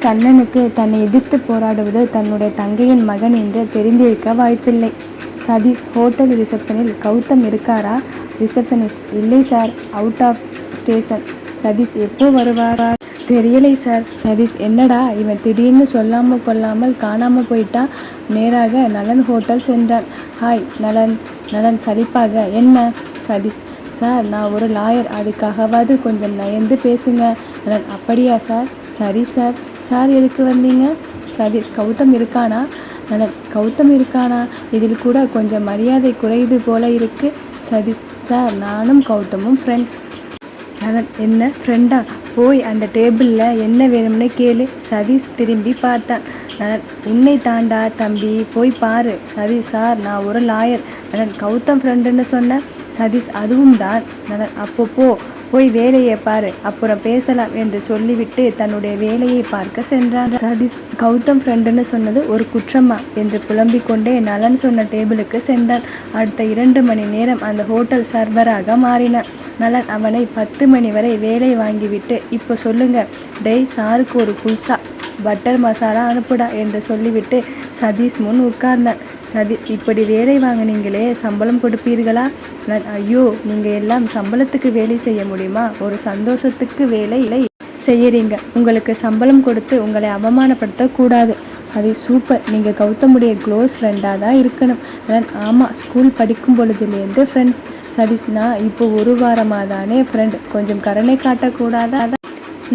கண்ணனுக்கு தன்னை எதிர்த்து போராடுவது தன்னுடைய தங்கையின் மகன் என்று தெரிந்திருக்க வாய்ப்பில்லை. சதீஷ் ஹோட்டல் ரிசப்ஷனில் கௌதம் இருக்காரா? ரிசப்ஷனிஸ்ட்: இல்லை sir, out of station. Satish எப்போ வருவார்? தெரியலை சார். சதீஷ்: என்னடா இவன் திடீர்னு சொல்லாமல் கொள்ளாமல் காணாமல் போயிட்டா? நேராக நலன் ஹோட்டல் சென்றான். ஹாய் நலன். நலன் சலிப்பாக: என்ன? சதீஷ்: சார், நான் ஒரு லாயர், அதுக்காகவாது கொஞ்சம் நயந்து பேசுங்க. நலன்: அப்படியா சார்? சரி சார். சார், எதுக்கு வந்தீங்க? சதீஷ்: கௌதம் இருக்கானா? நலன்: கௌதம் இருக்கானா? இதில் கூட கொஞ்சம் மரியாதை குறையுது போல இருக்கு. சதீஷ்: சார், நானும் கௌதமும் ஃப்ரெண்ட்ஸ். நலன்: என்ன ஃப்ரெண்டா? போய் அந்த டேபிளில் என்ன வேணும்னு கேளு. சதீஷ் திரும்பி பார்த்தான். நலன்: உன்னை தாண்டா தம்பி, போய் பாரு. சதீஷ்: சார், நான் ஒரு லாயர். நலன்: கௌதம் ஃப்ரெண்டுன்னு சொன்ன. சதீஷ்: அதுவும் தான். நலன்: அப்போ போய் வேலையை பாரு, அப்புறம் பேசலாம் என்று சொல்லிவிட்டு தன்னுடைய வேலையை பார்க்க சென்றான். சதீஷ் கௌதம் ஃப்ரெண்டுன்னு சொன்னது ஒரு குற்றமா என்று புலம்பிக் கொண்டே நலன் சொன்ன டேபிளுக்கு சென்றான். அடுத்த 2 மணி நேரம் அந்த ஹோட்டல் சர்வராக மாறினான். நலன் அவனை 10 மணி வரை வேலை வாங்கிவிட்டு, இப்போ சொல்லுங்க டேய், சாருக்கு ஒரு குல்சா பட்டர் மசாலா அனுப்புடா என்று சொல்லிவிட்டு சதீஷ் முன் உட்கார்ந்தான். சதீஷ்: இப்படி வேலை வாங்கினீங்களே, சம்பளம் கொடுப்பீர்களா? நான்: ஐயோ, நீங்கள் எல்லாம் சம்பளத்துக்கு வேலை செய்ய முடியுமா? ஒரு சந்தோஷத்துக்கு வேலை செய்யறீங்க, உங்களுக்கு சம்பளம் கொடுத்து உங்களை அவமானப்படுத்தக்கூடாது. சதீஷ்: சூப்பர், நீங்கள் கௌதமுடைய க்ளோஸ் ஃப்ரெண்டாக தான் இருக்கணும். நான்: ஆமாம், ஸ்கூல் படிக்கும் பொழுதுலேருந்து ஃப்ரெண்ட்ஸ். சதீஷ்: நான் இப்போ 1 வாரமாக தானே ஃப்ரெண்ட், கொஞ்சம் கருணை காட்டக்கூடாதா?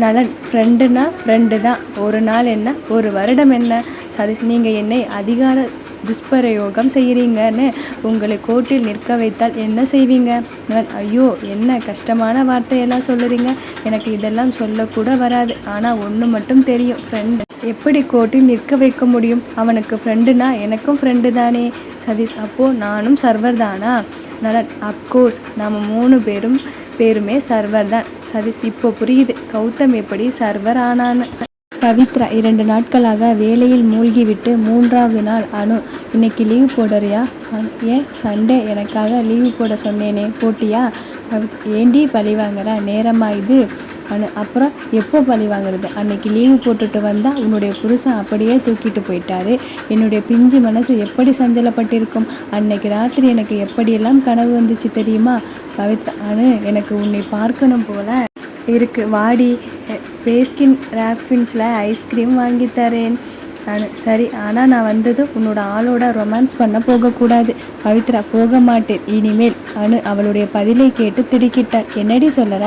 நலன்: ஃப்ரெண்டுனா ஃப்ரெண்டு தான், ஒரு நாள் என்ன, ஒரு வருடம் என்ன? சதீஷ்: நீங்கள் என்னை அதிகார துஷ்பிரயோகம் செய்கிறீங்கன்னு உங்களை கோர்ட்டில் நிற்க வைத்தால் என்ன செய்வீங்க? நலன்: ஐயோ, என்ன கஷ்டமான வார்த்தையெல்லாம் சொல்லுறீங்க, எனக்கு இதெல்லாம் சொல்லக்கூட வராது. ஆனால் ஒன்று மட்டும் தெரியும், ஃப்ரெண்டு எப்படி கோர்ட்டில் நிற்க வைக்க முடியும்? அவனுக்கு ஃப்ரெண்டுனா எனக்கும் ஃப்ரெண்டு தானே. சதீஷ்: அப்போது நானும் சர்வர் தானா? நலன்: அப்கோர்ஸ், நாம் 3 பேருமே சர்வர் தான். சதீஷ்: இப்போ புரியுது, கௌதம் எப்படி சர்வர் ஆனான்னு. பவித்ரா 2 நாட்களாக வேலையில் மூழ்கிவிட்டு 3வது நாள்: அனு, இன்னைக்கு லீவ் போடுறியா? ஏன், சண்டே எனக்காக லீவு போட சொன்னேனே, போட்டியா? ஏண்டி பழி வாங்குற, நேரமா இது? அனு: அப்புறம் எப்போ பழி வாங்குறது? அன்னைக்கு லீவு போட்டுட்டு வந்தால் உன்னுடைய புருஷன் அப்படியே தூக்கிட்டு போயிட்டாரு. என்னுடைய பிஞ்சு மனசு எப்படி சஞ்சலப்பட்டிருக்கும். அன்னைக்கு ராத்திரி எனக்கு எப்படியெல்லாம் கனவு வந்துச்சு தெரியுமா? பவித்ரா: அனு, எனக்கு உன்னை பார்க்கணும் போல இருக்கு, வாடி, பேஸ்கின் ராபின்ஸில் ஐஸ்கிரீம் வாங்கி தரேன். அனு: சரி, ஆனால் நான் வந்தது உன்னோட ஆளோட ரொமான்ஸ் பண்ண போகக்கூடாது. பவித்ரா: போக மாட்டேன் இனிமேல். அனு அவளுடைய பதிலை கேட்டு திடுக்கிட்டாள். என்னடி சொல்லற?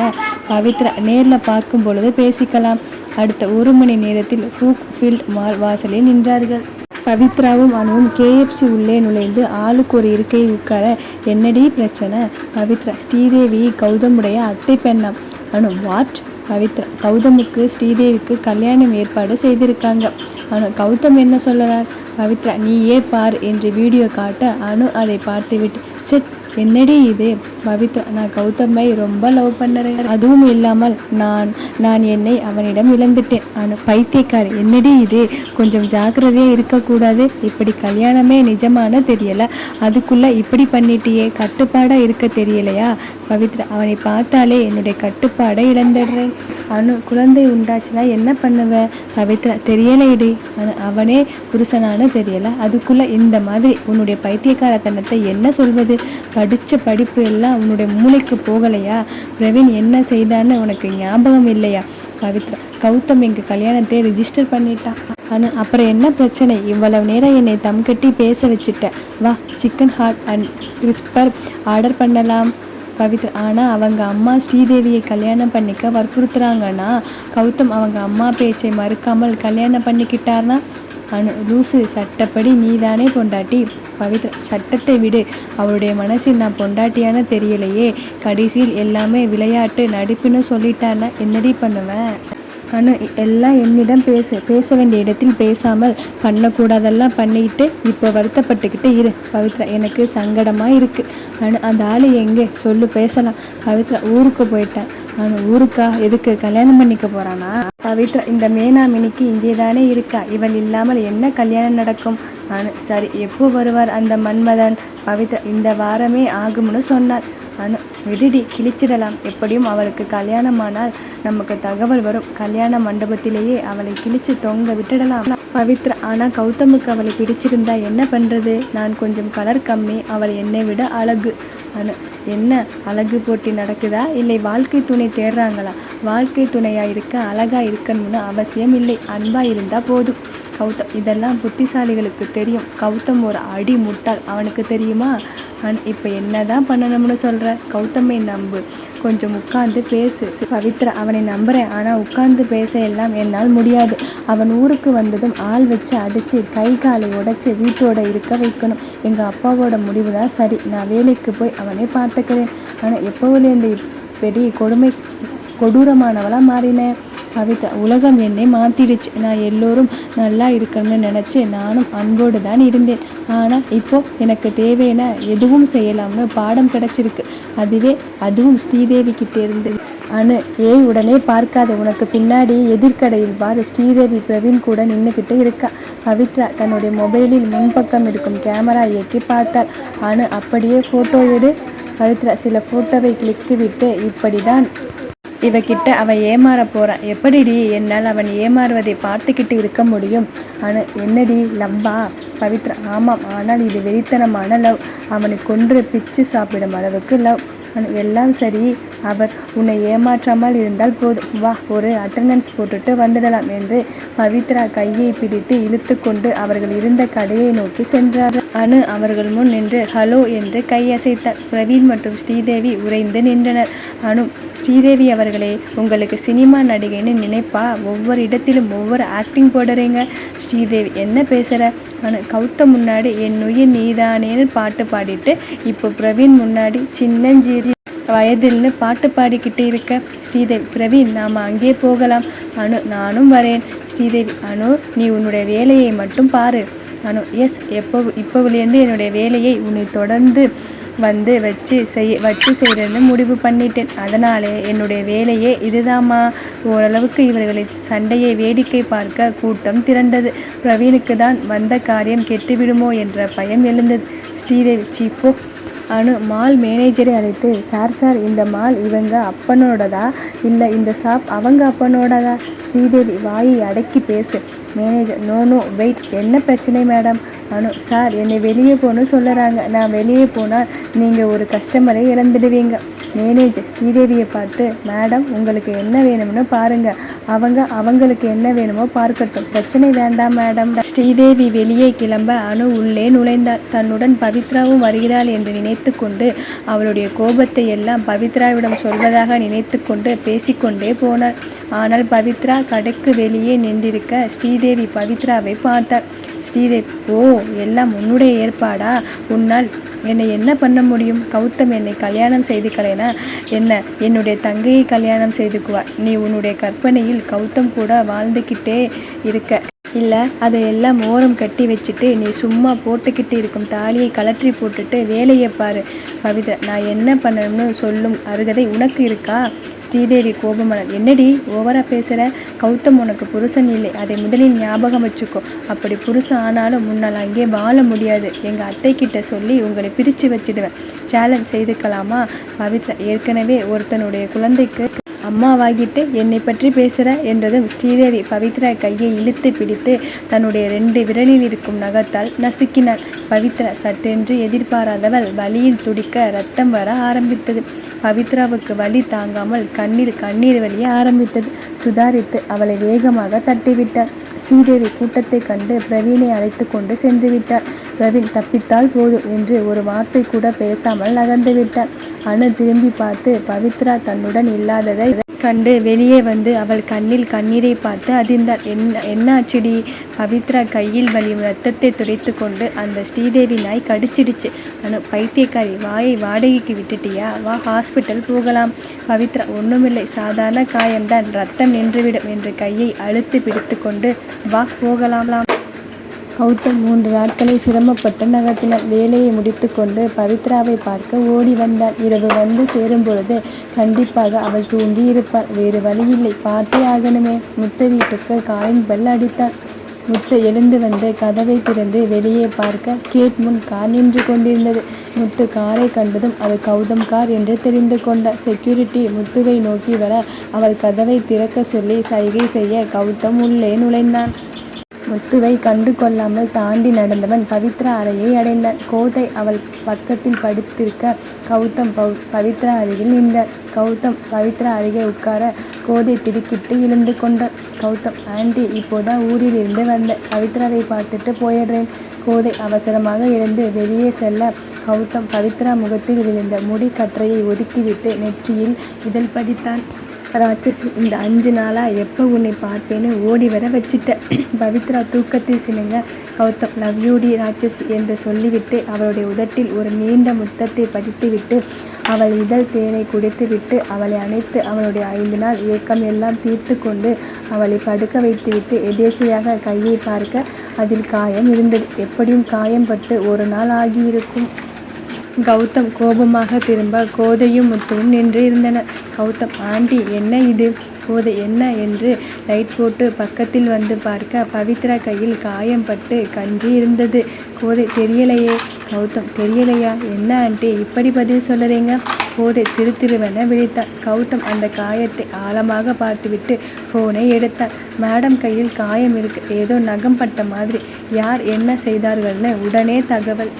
பவித்ரா: நேரில் பார்க்கும் பொழுது பேசிக்கலாம். அடுத்த 1 மணி நேரத்தில் ஹூக் ஃபீல்ட் மால் வாசலில் நின்றார்கள். பவித்ராவும் அனுவும் KFC உள்ளே நுழைந்து ஆளுக்கு ஒரு இருக்கையை உட்கார. என்னடி பிரச்சனை? பவித்ரா: ஸ்ரீதேவி கௌதமுடைய அத்தை பெண்ணாம். அனு: வாட்? பவித்ரா: கௌதமுக்கு ஸ்ரீதேவிக்கு கல்யாணம் ஏற்பாடு செய்திருக்காங்க. அனு: கௌதம் என்ன சொல்லறார்? பவித்ரா: நீயே பார் என்று வீடியோ காட்ட அனு அதை பார்த்துவிட்டு, செட், என்னடி இது? பவித்ரா: நான் கௌதமை ரொம்ப லவ் பண்ணுறேன், அதுவும் இல்லாமல் நான் என்னை அவனிடம் இழந்துட்டேன். அனு: பைத்தியக்காரி, என்னடி இது? கொஞ்சம் ஜாக்கிரதையாக இருக்கக்கூடாது? இப்படி கல்யாணமே நிஜமான தெரியலை, அதுக்குள்ளே இப்படி பண்ணிட்டியே, கட்டுப்பாடாக இருக்க தெரியலையா? பவித்ரா: அவனை பார்த்தாலே என்னுடைய கட்டுப்பாடை இழந்துடுறேன். அனு: குழந்தை உண்டாச்சுன்னா என்ன பண்ணுவ? பவித்ரா: தெரியலைடி. அனு: அவனே புருஷனானு தெரியல, அதுக்குள்ளே இந்த மாதிரி உன்னுடைய பைத்தியக்காரத்தனத்தை என்ன சொல்வது? படித்த படிப்பு எல்லாம் உன்னுடைய மூளைக்கு போகலையா? பிரவீன் என்ன செய்தான்னு உனக்கு ஞாபகம் இல்லையா? பவித்ரா: கௌதம் எங்கள் கல்யாணத்தை ரிஜிஸ்டர் பண்ணிட்டான். அனு: அப்புறம் என்ன பிரச்சனை? இவ்வளவு நேரம் என்னை தம் கட்டி பேச வச்சுட்ட, வா chicken hot and CRISPR order பண்ணலாம். பவித்ரா: ஆனால் அவங்க அம்மா ஸ்ரீதேவியை கல்யாணம் பண்ணிக்க வற்புறுத்துறாங்கன்னா, கௌதம் அவங்க அம்மா பேச்சை மறுக்காமல் கல்யாணம் பண்ணிக்கிட்டார்னா? அனு: லூசு, சட்டப்படி நீதானே பொண்டாட்டி. பவித்ரா: சட்டத்தை விடு, அவருடைய மனசில் நான் பொண்டாட்டியான தெரியலையே. கடைசியில் எல்லாமே விளையாட்டு நடிப்புன்னு சொல்லிட்டான்னா என்னடி பண்ணுவேன்? அனு: எல்லாம் என்னிடம் பேச வேண்டிய இடத்தில் பேசாமல் பண்ணக்கூடாதெல்லாம் பண்ணிக்கிட்டு இப்போ வருத்தப்பட்டுக்கிட்டு இரு. பவித்ரா: எனக்கு சங்கடமாக இருக்குது. அனு: அந்த ஆள் எங்கே சொல்லு, பேசலாம். பவித்ரா: ஊருக்கு போயிட்டேன். அனு: ஊருக்கா? எதுக்கு, கல்யாணம் பண்ணிக்க போகிறானா? பவித்ரா: இந்த மேனா மினிக்கு இங்கே தானே இருக்கா, இவள் இல்லாமல் என்ன கல்யாணம் நடக்கும்? அனு: சரி, எப்போ வருவார் அந்த மன்மதன்? பவித்ரா: இந்த வாரமே ஆகும்னு சொன்னார். அனு விடுடி கிழிச்சிடலாம், எப்படியும் அவளுக்கு கல்யாணமானால் நமக்கு தகவல் வரும், கல்யாண மண்டபத்திலேயே அவளை கிழிச்சு தொங்க விட்டுடலாம். பவித்ரா ஆனால் கௌதமுக்கு அவளை பிடிச்சிருந்தா என்ன பண்ணுறது? நான் கொஞ்சம் கலர் கம்மி, அவள் என்னை விட அழகு. அனு என்ன அழகு போட்டி நடக்குதா, இல்லை வாழ்க்கை துணை தேடுறாங்களா? வாழ்க்கை துணையாக இருக்க அழகாக இருக்கணும்னு அவசியம் இல்லை, அன்பாக இருந்தால் போதும். கௌதம் இதெல்லாம் புத்திசாலிகளுக்கு தெரியும், கௌதம் ஒரு அடி முட்டாள், அவனுக்கு தெரியுமா? இப்போ என்ன தான் பண்ணணும்னு சொல்கிற? கௌதமை நம்பு, கொஞ்சம் உட்கார்ந்து பேசு. பவித்ரா அவனை நம்புகிறேன், ஆனால் உட்கார்ந்து பேச எல்லாம் என்னால் முடியாது. அவன் ஊருக்கு வந்ததும் ஆள் வச்சு அடித்து கை காலை உடைச்சி வீட்டோட இருக்க வைக்கணும். எங்கள் அப்பாவோட முடிவு தான் சரி, நான் வேலைக்கு போய் அவனை பார்த்துக்கிறேன். ஆனால் எப்போவிலேருந்து இப்படி கொடூரமானவளாக மாறினேன்? பவித்ரா உலகம் என்னை மாற்றிடுச்சு, நான் எல்லோரும் நல்லா இருக்கணும்னு நினச்சி நானும் அன்போடு தான் இருந்தேன். ஆனால் இப்போது எனக்கு தேவையான எதுவும் செய்யலாம்னு பாடம் கிடச்சிருக்கு, அதுவும் ஸ்ரீதேவி கிட்டே இருந்து. அனு ஏய் உடனே பார்க்காத, உனக்கு பின்னாடி எதிர்கடையில் பாரு, ஸ்ரீதேவி பிரவீன் கூட நின்றுக்கிட்டு இருக்கா. பவித்ரா தன்னுடைய மொபைலில் முன்பக்கம் இருக்கும் கேமரா இயக்கி பார்த்தாள். அனு அப்படியே ஃபோட்டோ எடு. பவித்ரா சில ஃபோட்டோவை கிளிக்கு விட்டு இப்படி தான் இவகிட்ட அவன் ஏமாற போகிறான், எப்படிடி என்னால் அவன் ஏமாறுவதை பார்த்துக்கிட்டு இருக்க முடியும்? அனு என்னடி லவ்வா? பவித்ரா ஆமாம், ஆனால் இது வெறித்தனமான லவ், அவனை கொன்று பிச்சு சாப்பிடும் அளவுக்கு லவ். எல்லாம் சரி, அவர் உன்னை ஏமாற்றாமல் இருந்தால் போதும், வா ஒரு அட்டெண்டன்ஸ் போட்டுட்டு வந்துடலாம் என்று பவித்ரா கையை பிடித்து இழுத்து கொண்டு அவர்கள் இருந்த கடையை நோக்கி சென்றார். அனு அவர்கள் முன் நின்று ஹலோ என்று கையசைத்தார். பிரவீன் மற்றும் ஸ்ரீதேவி உறைந்து நின்றனர். அனு ஸ்ரீதேவி அவர்களே, உங்களுக்கு சினிமா நடிகைன்னு நினைப்பா, ஒவ்வொரு இடத்திலும் ஒவ்வொரு ஆக்டிங் போடுறீங்க. ஸ்ரீதேவி என்ன பேசுகிற? அனு கௌதம் முன்னாடி என் உயிர் நீதானேன்னு பாட்டு பாடிட்டு இப்போ பிரவீன் முன்னாடி சின்னஞ்சீரி வயதில்னு பாட்டு பாடிக்கிட்டு இருக்க. ஸ்ரீதேவி பிரவீன் நாம் அங்கே போகலாம். அனு நானும் வரேன். ஸ்ரீதேவி அனு நீ உன்னுடைய வேலையை மட்டும் பாரு. அனு எஸ், இப்போவிலேருந்து என்னுடைய வேலையை உன்னை தொடர்ந்து வந்து வச்சு செய்கிறேன்னு முடிவு பண்ணிட்டேன், அதனாலே என்னுடைய வேலையே இதுதாம்மா. ஓரளவுக்கு இவர்களை சண்டையை வேடிக்கை பார்க்க கூட்டம் திரண்டது. பிரவீனுக்கு தான் வந்த காரியம் கெட்டுவிடுமோ என்ற பயம் எழுந்தது. ஸ்ரீதேவி சீப்போ. அனு மால் மேனேஜரை அழைத்து சார் இந்த மால் இவங்க அப்பனோடதா இல்லை இந்த ஷாப் அவங்க அப்பனோடதா? ஸ்ரீதேவி வாயை அடக்கி பேசு. மேனேஜர் நோ வெயிட், என்ன பிரச்சனை மேடம்? அனு சார் என்னை வெளியே போகணும்னு சொல்லுறாங்க, நான் வெளியே போனால் நீங்கள் ஒரு கஸ்டமரை இழந்துடுவீங்க. மேனேஜர் ஸ்ரீதேவியை பார்த்து மேடம் உங்களுக்கு என்ன வேணும்னு பாருங்கள், அவங்களுக்கு என்ன வேணுமோ பார்க்கட்டும், பிரச்சனை வேண்டாம் மேடம். ஸ்ரீதேவி வெளியே கிளம்ப அனு உள்ளே நுழைந்தாள். தன்னுடன் பவித்ராவும் வருகிறாள் என்று நினைத்து கொண்டு அவளுடைய கோபத்தை எல்லாம் பவித்ராவிடம் சொல்வதாக நினைத்து கொண்டு பேசிக்கொண்டே போனாள். ஆனால் பவித்ரா கடைக்கு வெளியே நின்றிருக்க ஸ்ரீதேவி பவித்ராவை பார்த்தாள். ஸ்ரீதேவி ஓ எல்லாம் உன்னுடைய ஏற்பாடா? உன்னால் என்னை என்ன பண்ண முடியும்? கௌதம் என்னை கல்யாணம் செய்துக்கலைனா என்னுடைய தங்கையை கல்யாணம் செய்துக்குவார். நீ உன்னுடைய கற்பனையில் கௌதம் கூட வாழ்ந்துக்கிட்டே இருக்க இல்லை, அதையெல்லாம் ஓரம் கட்டி வச்சுட்டு நீ சும்மா போட்டுக்கிட்டு இருக்கும் தாலியை கலற்றி போட்டுட்டு வேலையை பாரு. பவித்ரா நான் என்ன பண்ணணும்னு சொல்லும் அருகதை உனக்கு இருக்கா? ஸ்ரீதேவி கோபமலர் என்னடி ஓவராக பேசுகிற? கௌதம் உனக்கு புருஷன் இல்லை, அதை முதலில் ஞாபகம் வச்சுக்கோ. அப்படி புருஷன் ஆனாலும் முன்னால் அங்கே வாழ முடியாது. எங்கள் அத்தைக்கிட்ட சொல்லி உங்களை பிரித்து வச்சிடுவேன். சேலஞ்ச் செய்துக்கலாமா? பவித்ரா ஏற்கனவே ஒருத்தனுடைய குழந்தைக்கு அம்மாவாகிட்டு என்னை பற்றி பேசுகிற என்றதும் ஸ்ரீதேவி பவித்ரா கையை இழுத்து பிடித்து தன்னுடைய 2 விரலில் இருக்கும் நகத்தால் நசுக்கினாள். பவித்ரா சட்டென்று எதிர்பாராதவள் வலியில் துடிக்க ரத்தம் வர ஆரம்பித்தது. பவித்ராவுக்கு வலி தாங்காமல் கண்ணீர் வலிய ஆரம்பித்தது. சுதாரித்து அவளை வேகமாக தட்டிவிட்டாள். ஸ்ரீதேவி கூட்டத்தை கண்டு பிரவீனை அழைத்து கொண்டு சென்று விட்டாள். பிரவீன் தப்பித்தால் போதும் என்று ஒரு வார்த்தை கூட பேசாமல் நகர்ந்து விட்டாள். அனு திரும்பி பார்த்து பவித்ரா தன்னுடன் இல்லாததை கண்டு வெளியே வந்து அவள் கண்ணில் கண்ணீரை பார்த்து அதிர்ந்தாள். என்ன ஆச்சுடி? பவித்ரா கையில் வலியும் ரத்தத்தை துடைத்து கொண்டு அந்த ஸ்ரீதேவி நாய் கடிச்சிடுச்சு. அனு பைத்தியக்காரி, வாயை வாடகைக்கு விட்டுட்டியா? வா ஹாஸ்பிட்டல் போகலாம். பவித்ரா ஒன்றுமில்லை, சாதாரண காயம்தான், ரத்தம் நின்றுவிடும் என்று கையை அழுத்து பிடித்து கொண்டு வா போகலாம். கௌதம் 3 நாட்களை சிரமப்பட்டு நகர்த்தினார். வேலையை முடித்து கொண்டு பவித்ராவை பார்க்க ஓடி வந்தாள். இரவு வந்து சேரும் பொழுது கண்டிப்பாக அவள் தூங்கி இருப்பாள். வேறு வழியில்லை, பார்த்தே ஆகணுமே. முத்த வீட்டுக்கு காலிங் பெல் அடித்தாள். முத்து எழுந்து வந்து கதவை திறந்து வெளியே பார்க்க கேட் முன் கார் நின்று கொண்டிருந்தது. முத்து காரை கண்டதும் அது கௌதம் கார் என்று தெரிந்து கொண்ட செக்யூரிட்டி முத்துவை நோக்கி வர அவள் கதவை திறக்க சொல்லி சைகை செய்ய கௌதம் உள்ளே நுழைந்தான். முத்துவை கண்டு கொள்ளாமல் தாண்டி நடந்தவன் பவித்ரா அறையை அடைந்தான். கோதை அவள் பக்கத்தில் படுத்திருக்க கௌதம் பவித்ரா அருகில் நின்றான். கௌதம் பவித்ரா அருகே உட்கார கோதை திடுக்கிட்டு எழுந்து கொண்டாள். கௌதம், ஆண்டி, இப்போதான் ஊரில் இருந்து வந்த, பவித்ராவை பார்த்துட்டு போயிடுறேன். கோதை அவசரமாக எழுந்து வெளியே செல்ல கௌதம் பவித்ரா முகத்தில் விழுந்த முடி கற்றையை ஒதுக்கிவிட்டு நெற்றியில் இதழ் பதித்தான். ராட்சசி, இந்த 5 நாளா எப்போ உன்னை பார்ப்பேன்னு ஓடி வர வச்சிட்ட. பவித்ரா தூக்கத்தில் சினுங்க கௌதம், லவ் யூடி ராட்சசி என்று சொல்லிவிட்டு அவளுடைய உதட்டில் ஒரு நீண்ட முத்தத்தை பதித்துவிட்டு அவள் இதழ் தேனை குடித்துவிட்டு அவளை அணைத்து அவளுடைய 5 நாள் ஏக்கம் எல்லாம் தீர்த்து கொண்டு அவளை படுக்க வைத்துவிட்டு எதேச்சையாக கையை பார்க்க அதில் காயம் இருந்தது. எப்படியும் காயம் பட்டு 1 நாள் ஆகியிருக்கும். கௌதம் கோபமாக திரும்ப கோதையும் முத்துவும் நின்று இருந்தனர். கௌதம், ஆண்டி, என்ன இது? கோதை, என்ன என்று லைட் போட்டு பக்கத்தில் வந்து பார்க்க பவித்ரா கையில் காயம் பட்டு கன்றி இருந்தது. கோதை, தெரியலையே. கௌதம், தெரியலையா? என்ன ஆண்டி இப்படி பதில் சொல்லுறீங்க? கோதை திருவென விழித்தார். கௌதம் அந்த காயத்தை ஆழமாக பார்த்துவிட்டு ஃபோனை எடுத்தார். மேடம் கையில் காயம் இருக்கு, ஏதோ நகம் பட்ட மாதிரி. யார் என்ன செய்தார்கள்னு உடனே தகவல்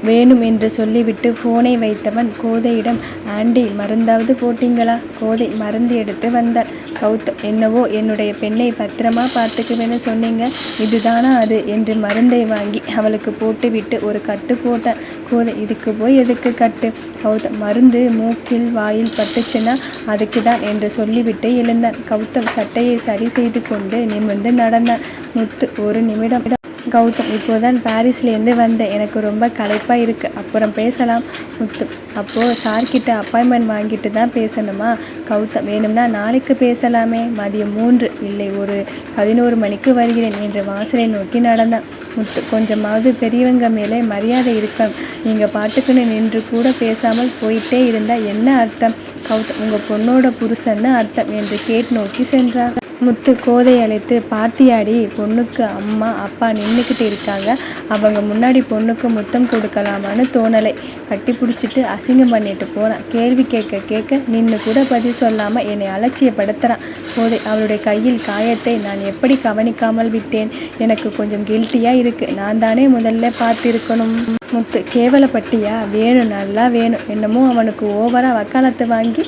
வேணும் என்று சொல்லிவிட்டு ஃபோனை வைத்தவன் கோதையிடம், ஆண்டி, மருந்தாவது போட்டீங்களா? கோதை மருந்து எடுத்து வந்தார். கௌதம், என்னவோ என்னுடைய பெண்ணை பத்திரமா பார்த்துக்குவேன்னு சொன்னீங்க, இதுதானா அது என்று மருந்தை வாங்கி அவளுக்கு போட்டுவிட்டு ஒரு கட்டு போட்டார். கோதை, இதுக்கு போய் எதுக்கு கட்டு? கௌதம், மருந்து மூக்கில் வாயில் பட்டுச்சுன்னா அதுக்கு தான் என்று சொல்லிவிட்டு எழுந்தான். கௌதம் சட்டையை சரி செய்து கொண்டு நிமிர்ந்து நடந்தான். முத்து, ஒரு நிமிடம். கௌதம், இப்போதான் பாரிஸ்லேருந்து வந்தேன், எனக்கு ரொம்ப களைப்பாக இருக்குது, அப்புறம் பேசலாம். முத்து, அப்போது சார்கிட்ட அப்பாயின்மெண்ட் வாங்கிட்டு தான் பேசணுமா? கௌதம், வேணும்னா நாளைக்கு பேசலாமே. மதியம் 3 இல்லை ஒரு 11 மணிக்கு வருகிறேன் என்று வாசலை நோக்கி நடந்தான். முத்து, கொஞ்சமாவது பெரியவங்க மேலே மரியாதை இருக்கணும், நீங்கள் பாட்டுக்குன்னு நின்று கூட பேசாமல் போயிட்டே இருந்தால் என்ன அர்த்தம்? கௌதம், உங்கள் பொண்ணோட புருஷன்னு அர்த்தம் என்று கேட் நோக்கி சென்றார். முத்து கோதை அழைத்து, பார்த்தியாடி, பொண்ணுக்கு அம்மா அப்பா நின்றுக்கிட்டு இருக்காங்க, அவங்க முன்னாடி பொண்ணுக்கு முத்தம் கொடுக்கலாமான்னு தோணலை. கட்டி பிடிச்சிட்டு அசிங்கம் பண்ணிட்டு போகிறான். கேள்வி கேட்க நின்று கூட பதில் சொல்லாமல் என்னை அலட்சியப்படுத்துகிறான். கோதை அவளுடைய கையில் காயத்தை நான் எப்படி கவனிக்காமல் விட்டேன்? எனக்கு கொஞ்சம் கில்ட்டியாக இருக்குது, நான் தானே முதல்ல பார்த்துருக்கணும். முத்து, கேவலப்பட்டியா? வேணும், நல்லா வேணும். என்னமோ அவனுக்கு ஓவராக வக்காலத்தை வாங்கி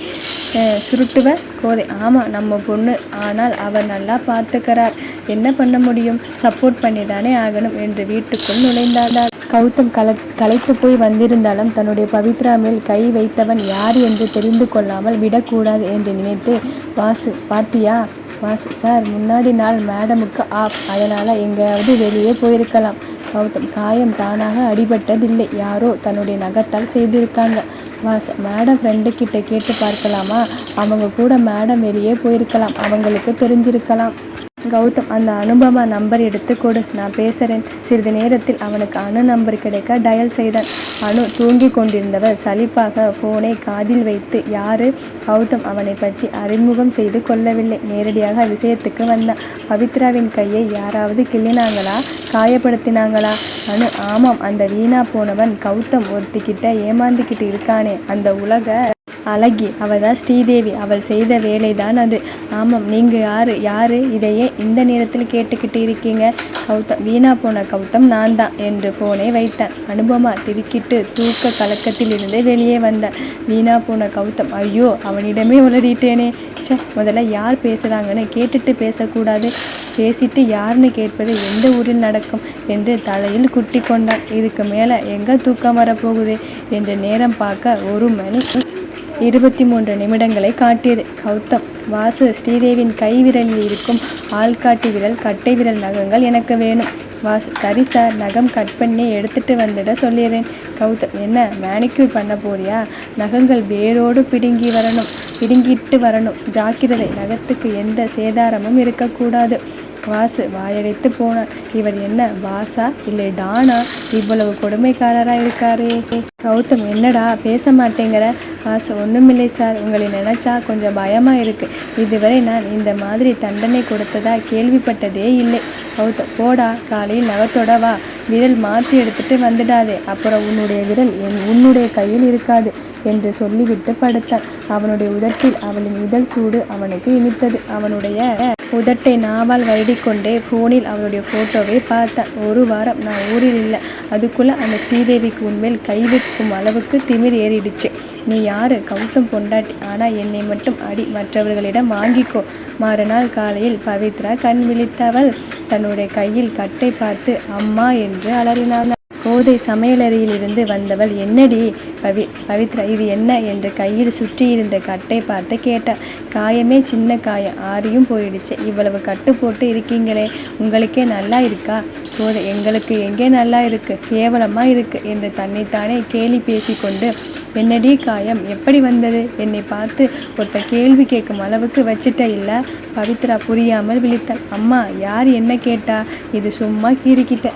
சுருட்டுவ. கோதை, ஆமாம், நம்ம பொண்ணு, ஆனால் அவர் நல்லா பார்த்துக்கிறார், என்ன பண்ண முடியும், சப்போர்ட் பண்ணி தானே ஆகணும் என்று வீட்டுக்குள் நுழைந்தார். கௌதம் களைத்து போய் வந்திருந்தாலும் தன்னுடைய பவித்ரா மேல் கை வைத்தவன் யார் என்று தெரிந்து கொள்ளாமல் விடக்கூடாது என்று நினைத்து, வாசு பார்த்தியா? வாசு, சார், முன்னாடி நாள் மேடமுக்கு ஆஃப், அதனால் எங்கேயாவது வெளியே போயிருக்கலாம். கௌதம், காயம் தானாக அடிபட்டதில்லை, யாரோ தன்னுடைய நகத்தால் செய்திருக்காங்க. வாசு, மேடம் ஃப்ரெண்டு கிட்ட கேட்டு பார்க்கலாமா? அவங்க கூட மேடம் வெளியே போயிருக்கலாம், அவங்களுக்கு தெரிஞ்சிருக்கலாம். கௌதம், அந்த அனுபவா நம்பர் எடுத்து கொடு, நான் பேசுகிறேன். சிறிது நேரத்தில் அவனுக்கு அணு நம்பர் கிடைக்க டயல் செய்தான். அணு தூங்கி கொண்டிருந்தவர் சலிப்பாக ஃபோனை காதில் வைத்து, யாரு? கௌதம் அவனை பற்றி அறிமுகம் செய்து கொள்ளவில்லை. நேரடியாக விஷயத்துக்கு வந்தான். பவித்ராவின் கையை யாராவது கிள்ளினாங்களா, காயப்படுத்தினாங்களா? அணு, ஆமாம், அந்த வீணா போனவன் கௌதம் ஒருத்திக்கிட்ட ஏமாந்துக்கிட்டு இருக்கானே, அந்த உலக அழகி, அவள் தான் ஸ்ரீதேவி, அவள் செய்த வேலை தான் அது. ஆமாம், நீங்கள் யாரு இதையே இந்த நேரத்தில் கேட்டுக்கிட்டு இருக்கீங்க? கௌதம், வீணா போன கௌதம் நான் தான் என்று ஃபோனை வைத்தான். அனுபமா திடுக்கிட்டு தூக்க கலக்கத்தில் இருந்து வெளியே வந்தான். வீணா போன கௌதம், ஐயோ, அவனிடமே உளறிட்டேனே. முதல்ல யார் பேசுகிறாங்கன்னு கேட்டுட்டு பேசக்கூடாது, பேசிட்டு யாருன்னு கேட்பது எந்த ஊரில் நடக்கும் என்று தலையில் குட்டி கொண்டான். இதுக்கு மேலே எங்கே தூக்கம் வரப்போகுது என்று நேரம் பார்க்க 1 மணி 23 நிமிடங்களை காட்டியது. கௌதம், வாசு, ஸ்ரீதேவின் கை விரலில் இருக்கும் ஆள்காட்டி விரல் கட்டை விரல் நகங்கள் எனக்கு வேணும். வாசு, சரி சார், நகம் கட் பண்ணி எடுத்துகிட்டு வந்துட சொல்லிடுறேன். கௌதம், என்ன மேனிக்யூர் பண்ண போறியா? நகங்கள் வேரோடு பிடுங்கிட்டு வரணும், ஜாக்கிரதை, நகத்துக்கு எந்த சேதாரமும் இருக்கக்கூடாது. வாசு வாயடைத்து போனான். இவர் என்ன பாஸா இல்லை டானா? இவ்வளவு கொடுமைக்காரரா இருக்காரே. கௌதம் என்னடா பேச மாட்டேங்கிற? வாசு ஒன்றுமில்லை சார், உங்களை நினச்சா கொஞ்சம் பயமாக இருக்குது. இதுவரை நான் இந்த மாதிரி தண்டனை கொடுத்ததா கேள்விப்பட்டதே இல்லை. கௌதம் போடா, காலையில் நகத்தோட வா, விரல் மாற்றி எடுத்துட்டு வந்துடாதே, அப்புறம் உன்னுடைய விரல் உன்னுடைய கையில் இருக்காது என்று சொல்லிவிட்டு படுத்தான். அவனுடைய உதட்டில் அவளின் இதழ் சூடு அவனுக்கு இனித்தது. அவனுடைய உதட்டை நாவால் வருடிக்கொண்டே ஃபோனில் அவளுடைய ஃபோட்டோவை பார்த்தான். ஒரு வாரம் நான் ஊரில் இல்லை, அதுக்குள்ளே அந்த ஸ்ரீதேவிக்கு உன்மேல் கை வைக்கும் அளவுக்கு திமிர் ஏறிடுச்சு. நீ யாரு? கௌதம் பொண்டாட்டி. ஆனால் என்னை மட்டும் அடி, மற்றவர்களிடம் வாங்கிக்கோ. மறுநாள் காலையில் பவித்ரா கண் விழித்தவள் தன்னுடைய கையில் கட்டை பார்த்து அம்மா என்று அலறினாள். கோதை சமையலறையில் இருந்து வந்தவள், என்னடி பவித்ரா இது என்ன என்று கையில் சுற்றியிருந்த கட்டை பார்த்து கேட்டாள். காயமே சின்ன காயம், ஆறியும் போயிடுச்சு. இவ்வளவு கட்டு போட்டு இருக்கீங்களே, உங்களுக்கே நல்லா இருக்கா? கோதை, எங்களுக்கு எங்கே நல்லா இருக்கு, கேவலமா இருக்கு என்று தன்னைத்தானே கேலி பேசிக்கொண்டு, என்னடி காயம், எப்படி வந்தது? என்னை பார்த்து ஒருத்த கேள்வி கேட்கும் அளவுக்கு வச்சிட்ட இல்லை? பவித்ரா புரியாமல் விழித்தாள். அம்மா யார் என்ன கேட்டா? இது சும்மா கீறிக்கிட்ட.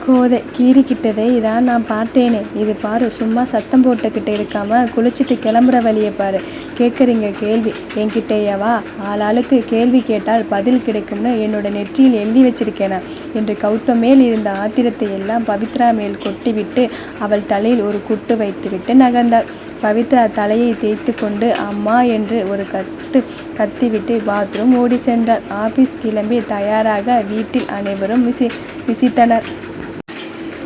கோதை, கீறிக்கிட்டதை இதான் நான் பார்த்தேனே. இது பாரு, சும்மா சத்தம் போட்டுக்கிட்டு இருக்காம குளிச்சுட்டு கிளம்புற வழியை பாரு. கேட்குறீங்க கேள்வி என்கிட்டேயவா? ஆளாளுக்கு கேள்வி கேட்டால் பதில் கிடைக்கும்னு என்னோட நெற்றியில் எழுதி வச்சிருக்கேனா என்று கௌதம் மேல் இருந்த ஆத்திரத்தை எல்லாம் பவித்ரா மேல் கொட்டிவிட்டு அவள் தலையில் ஒரு குட்டு வைத்துவிட்டு நகர்ந்தாள். பவித்ரா தலையை தேய்த்து கொண்டு அம்மா என்று ஒரு கத்திவிட்டு பாத்ரூம் ஓடி சென்றாள். ஆபீஸ் கிளம்பி தயாராக வீட்டில் அனைவரும் விசித்தனர்.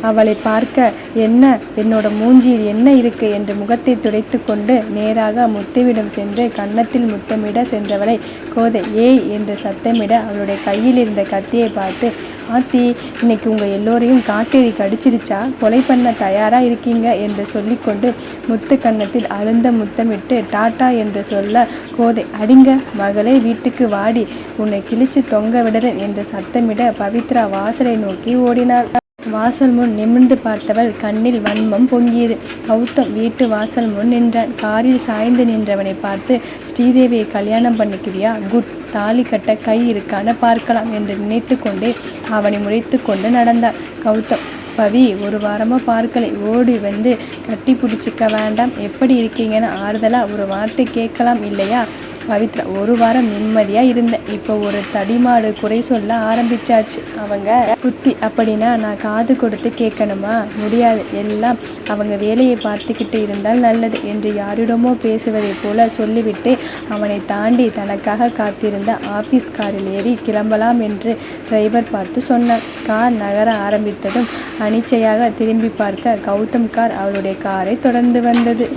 அவளை பார்க்க, என்ன என்னோட மூஞ்சியில் என்ன இருக்கு என்று முகத்தை துடைத்து கொண்டு நேராக முத்துவிடம் சென்று கன்னத்தில் முத்தமிட சென்றவளை கோதை ஏய் என்று சத்தமிட அவளுடைய கையில் இருந்த கத்தியை பார்த்து, ஆத்தி இன்னைக்கு உங்கள் எல்லோரையும் காட்டேரி கடிச்சிருச்சா? கொலை பண்ண தயாராக இருக்கீங்க என்று சொல்லிக்கொண்டு முத்து கன்னத்தில் அழுந்த முத்தமிட்டு டாட்டா என்று சொல்ல, கோதை அடிங்க மகளே, வீட்டுக்கு வாடி, உன்னை கிழிச்சு தொங்க விடுறேன் என்று சத்தமிட பவித்ரா வாசலை நோக்கி ஓடினாள். வாசல் முன் நிமிர்ந்து பார்த்தவள் கண்ணில் வன்மம் பொங்கியது. கௌதம் வீட்டு வாசல் முன் நின்றான். காரில் சாய்ந்து நின்றவனை பார்த்து, ஸ்ரீதேவியை கல்யாணம் பண்ணிக்குவியா? குட், தாலி கட்ட கை இருக்கான பார்க்கலாம் என்று நினைத்து கொண்டே அவனை முறைத்து கொண்டு நடந்தாள். கௌதம், பவி ஒரு வாரமாக பார்க்கலை, ஓடி வந்து கட்டி பிடிச்சிக்க வேண்டாம், எப்படி இருக்கீங்கன்னு ஆறுதலாக ஒரு வார்த்தை கேட்கலாம் இல்லையா? பவித்ரா, ஒரு வாரம் நிம்மதியாக இருந்தேன், இப்போ ஒரு தடிமாடு குறை சொல்ல ஆரம்பிச்சாச்சு. அவங்க புத்தி அப்படின்னா நான் காது கொடுத்து கேட்கணுமா? முடியாது, எல்லாம் அவங்க வேலையை பார்த்துக்கிட்டு இருந்தால் நல்லது என்று யாரிடமோ பேசுவதை போல சொல்லிவிட்டு அவனை தாண்டி தனக்காக காத்திருந்த ஆபீஸ் காரில் ஏறி கிளம்பலாம் என்று டிரைவர் பார்த்து சொன்னார். கார் நகர ஆரம்பித்ததும் அனிச்சையாக திரும்பி பார்க்க கௌதம் கார் அவளுடைய காரை தொடர்ந்து வந்தது.